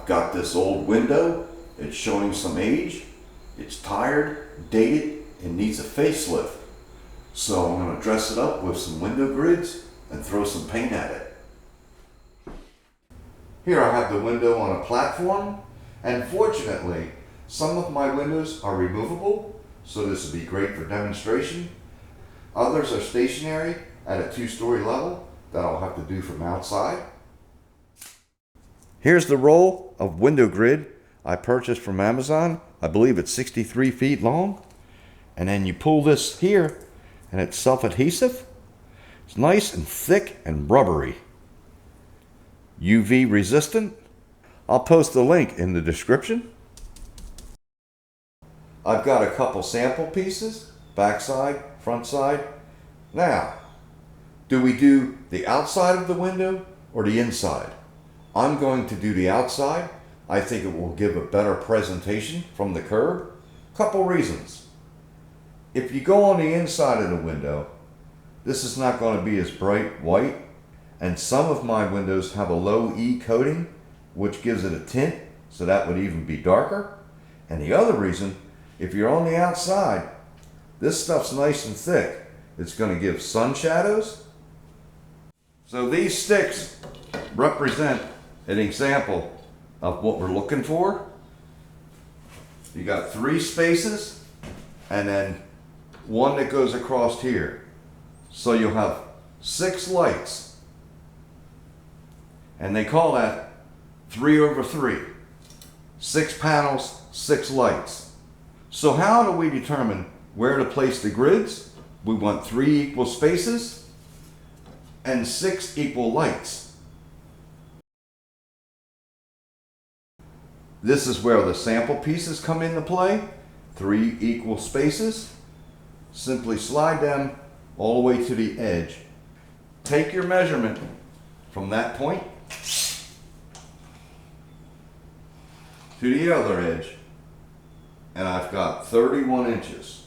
got this old window. It's showing some age. It's tired, dated, and needs a facelift. So I'm going to dress it up with some window grids and throw some paint at it. Here I have the window on a platform, and fortunately some of my windows are removable, so this would be great for demonstration. Others are stationary at a 2-story level that I'll have to do from outside. Here's the roll of window grid I purchased from Amazon. I believe it's 63 feet long. And then you pull this here and it's self-adhesive. It's nice and thick and rubbery. UV resistant. I'll post the link in the description. I've got a couple sample pieces, back side, front side. Now, do we do the outside of the window or the inside? I'm going to do the outside. I think it will give a better presentation from the curb. Couple reasons. If you go on the inside of the window, this is not going to be as bright white, and some of my windows have a low E coating, which gives it a tint, so that would even be darker. And the other reason, if you're on the outside, this stuff's nice and thick. It's going to give sun shadows. So these sticks represent an example of what we're looking for. You got 3 spaces and then 1 that goes across here. So you'll have 6 lights. And they call that 3/3. 6 panels, 6 lights. So how do we determine where to place the grids? We want 3 equal spaces and 6 equal lights. This is where the sample pieces come into play. 3 equal spaces. Simply slide them all the way to the edge. Take your measurement from that point to the other edge, and I've got 31 inches.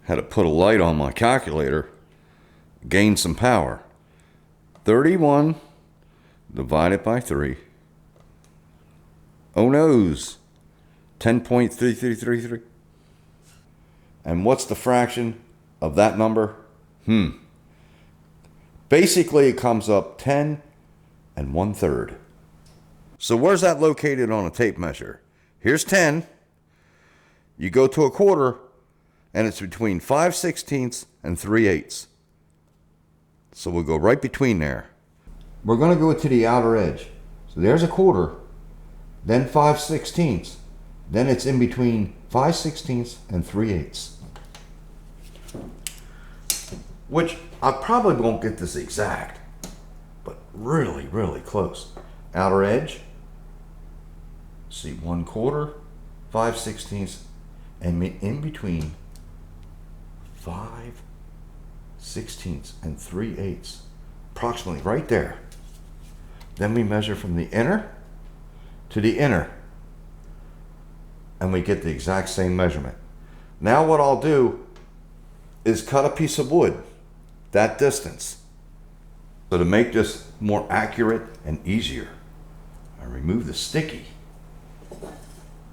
Had to put a light on my calculator, gain some power. 31 divided by 3. Oh noes, 10.3333. And what's the fraction of that number? Basically it comes up 10 1/3. So where's that located on a tape measure? Here's 10. You go to a quarter, and it's between 5/16 and 3/8. So we'll go right between there. We're going to go to the outer edge. So there's a quarter, then 5/16. Then it's in between 5/16 and 3/8. Which I probably won't get this exact, but really, really close. Outer edge, see 1/4, 5/16, and in between 5/16 and 3/8, approximately right there. Then we measure from the inner to the inner, and we get the exact same measurement. Now what I'll do is cut a piece of wood that distance. So to make this more accurate and easier, I remove the sticky,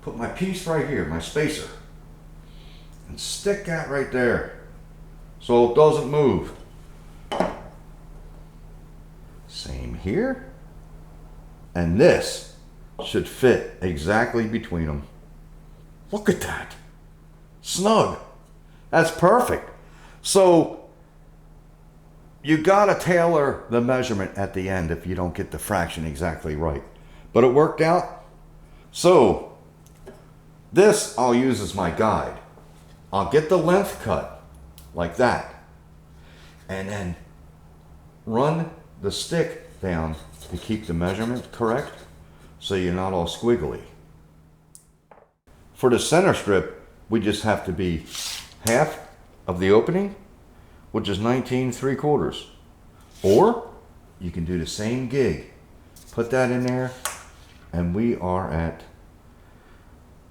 put my piece right here, my spacer, and stick that right there so it doesn't move. Same here. And this should fit exactly between them. Look at that. Snug. That's perfect. So you gotta tailor the measurement at the end if you don't get the fraction exactly right. But it worked out. So this I'll use as my guide. I'll get the length cut like that, and then run the stick down to keep the measurement correct so you're not all squiggly. For the center strip, we just have to be half of the opening, which is 19 3/4. Or you can do the same gig. Put that in there, and we are at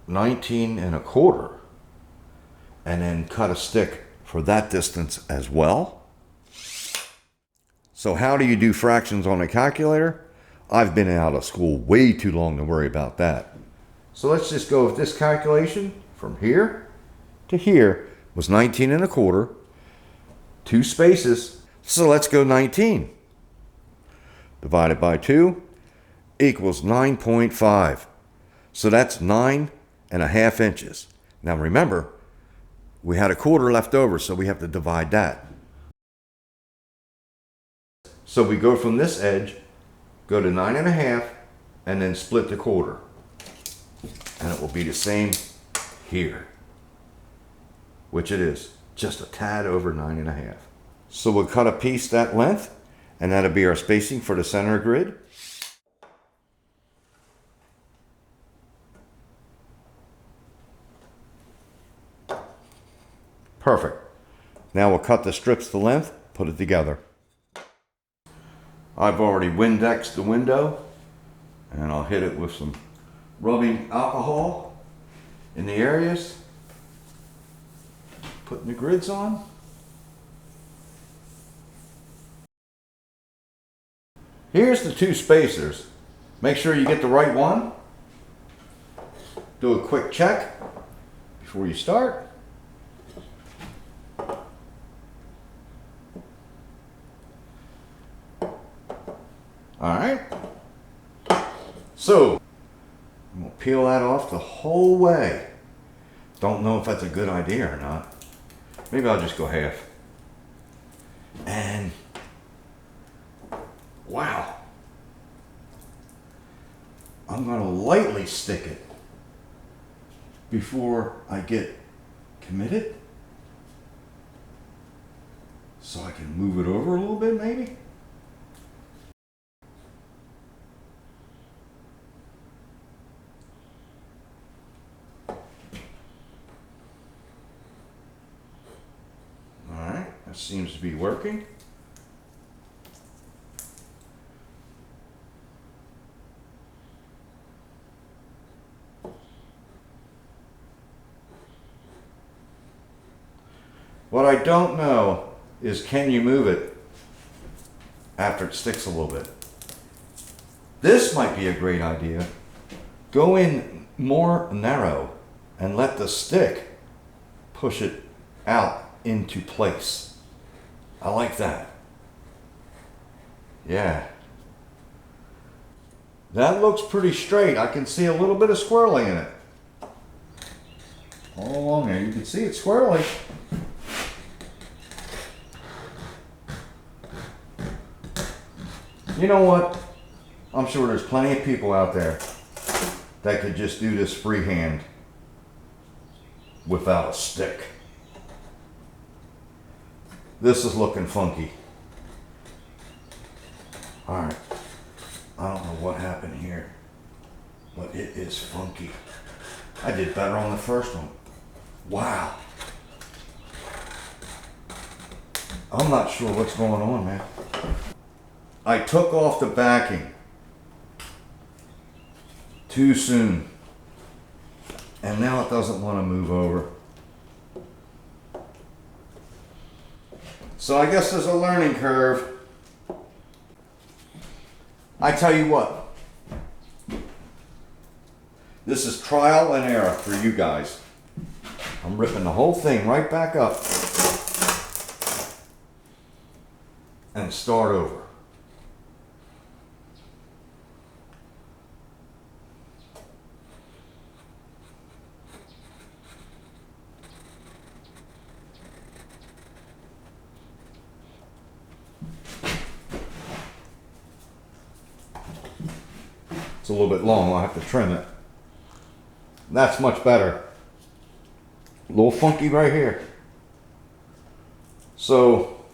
19 1/4. And then cut a stick for that distance as well. So how do you do fractions on a calculator? I've been out of school way too long to worry about that. So let's just go with this calculation. From here to here was 19 and a quarter, 2 spaces. So let's go 19. Divided by 2 equals 9.5. So that's 9.5 inches. Now remember, we had a quarter left over, so we have to divide that. So we go from this edge, go to 9.5, and then split the quarter. And it will be the same here, which it is, just a tad over 9.5. So we'll cut a piece that length, and that'll be our spacing for the center grid. Perfect. Now we'll cut the strips to length, put it together. I've already Windexed the window, and I'll hit it with some rubbing alcohol in the areas. Putting the grids on. Here's the 2 spacers. Make sure you get the right one. Do a quick check before you start. All right. So, I'm going to peel that off the whole way. Don't know if that's a good idea or not. Maybe I'll just go half. And wow. I'm going to lightly stick it before I get committed. So I can move it over a little bit maybe. That seems to be working. What I don't know is, can you move it after it sticks a little bit? This might be a great idea. Go in more narrow and let the stick push it out into place. I like that. Yeah. That looks pretty straight. I can see a little bit of swirling in it. All along there, you can see it swirling. You know what? I'm sure there's plenty of people out there that could just do this freehand without a stick. This is looking funky. All right. I don't know what happened here, but it is funky. I did better on the first one. Wow. I'm not sure what's going on, man. I took off the backing too soon, and now it doesn't want to move over. So I guess there's a learning curve. I tell you what, this is trial and error for you guys. I'm ripping the whole thing right back up and start over. It's a little bit long, I'll have to trim it. That's much better. A little funky right here. So,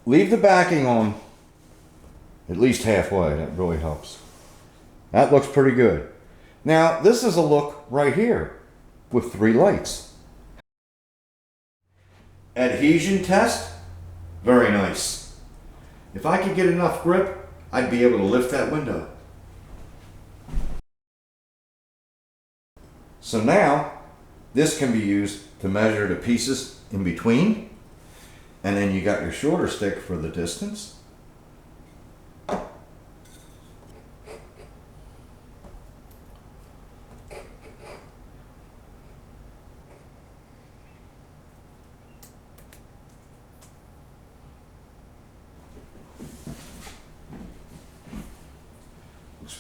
leave the backing on at least halfway, that really helps. That looks pretty good. Now, this is a look right here with 3 lights. Adhesion test, very nice. If I could get enough grip, I'd be able to lift that window. So now, this can be used to measure the pieces in between, and then you got your shorter stick for the distance.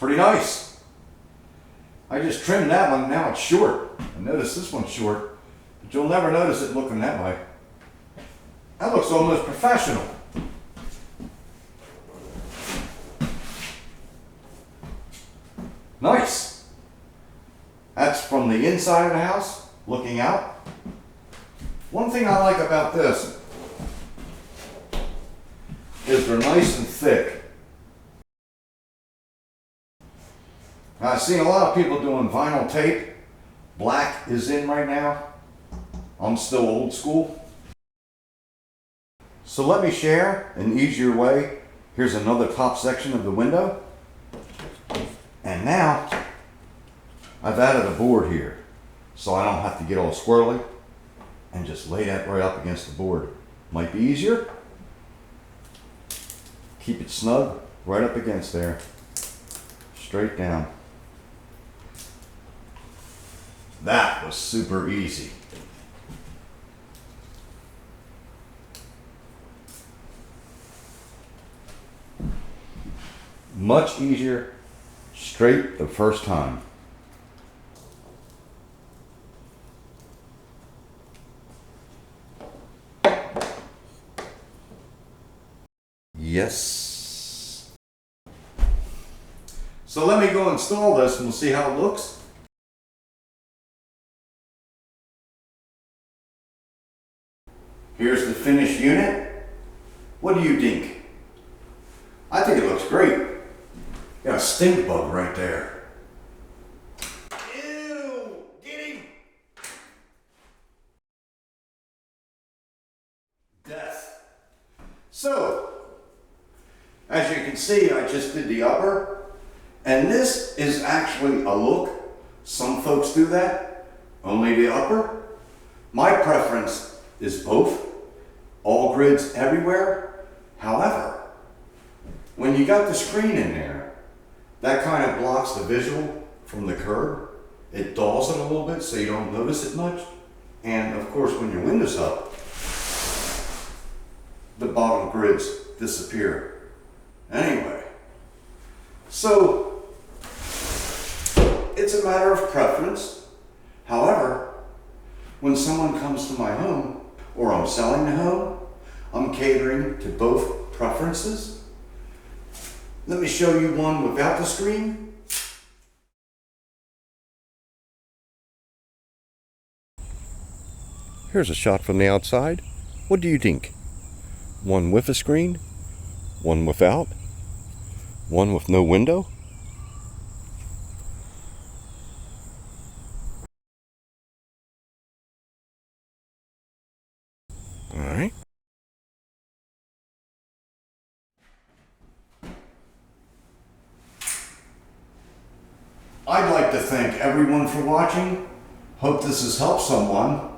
pretty nice. I just trimmed that one, now it's short. I noticed this one's short, but you'll never notice it looking that way. That looks almost professional. Nice. That's from the inside of the house, looking out. One thing I like about this is they're nice and thick. Now, I've seen a lot of people doing vinyl tape. Black is in right now. I'm still old school. So let me share an easier way. Here's another top section of the window. And now I've added a board here so I don't have to get all squirrely and just lay that right up against the board. Might be easier. Keep it snug right up against there. Straight down. That was super easy. Much easier straight the first time. Yes. So let me go install this and we'll see how it looks. Here's the finished unit. What do you think? I think it looks great. Got a stink bug right there. Ew! Get him! Death. So, as you can see, I just did the upper, and this is actually a look. Some folks do that, only the upper. My preference is both, all grids everywhere. However, when you got the screen in there, that kind of blocks the visual from the curb. It dulls it a little bit so you don't notice it much. And of course, when your window's up, the bottom grids disappear. Anyway, so it's a matter of preference. However, when someone comes to my home or I'm selling the home, I'm catering to both preferences. Let me show you one without the screen. Here's a shot from the outside. What do you think? One with a screen, one without, one with no window. All right. I'd like to thank everyone for watching. Hope this has helped someone.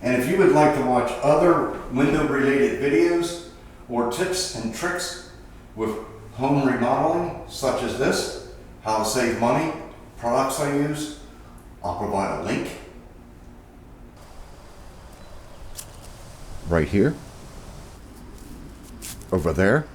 And if you would like to watch other window related videos or tips and tricks with home remodeling, such as this, how to save money, products I use, I'll provide a link right here, over there.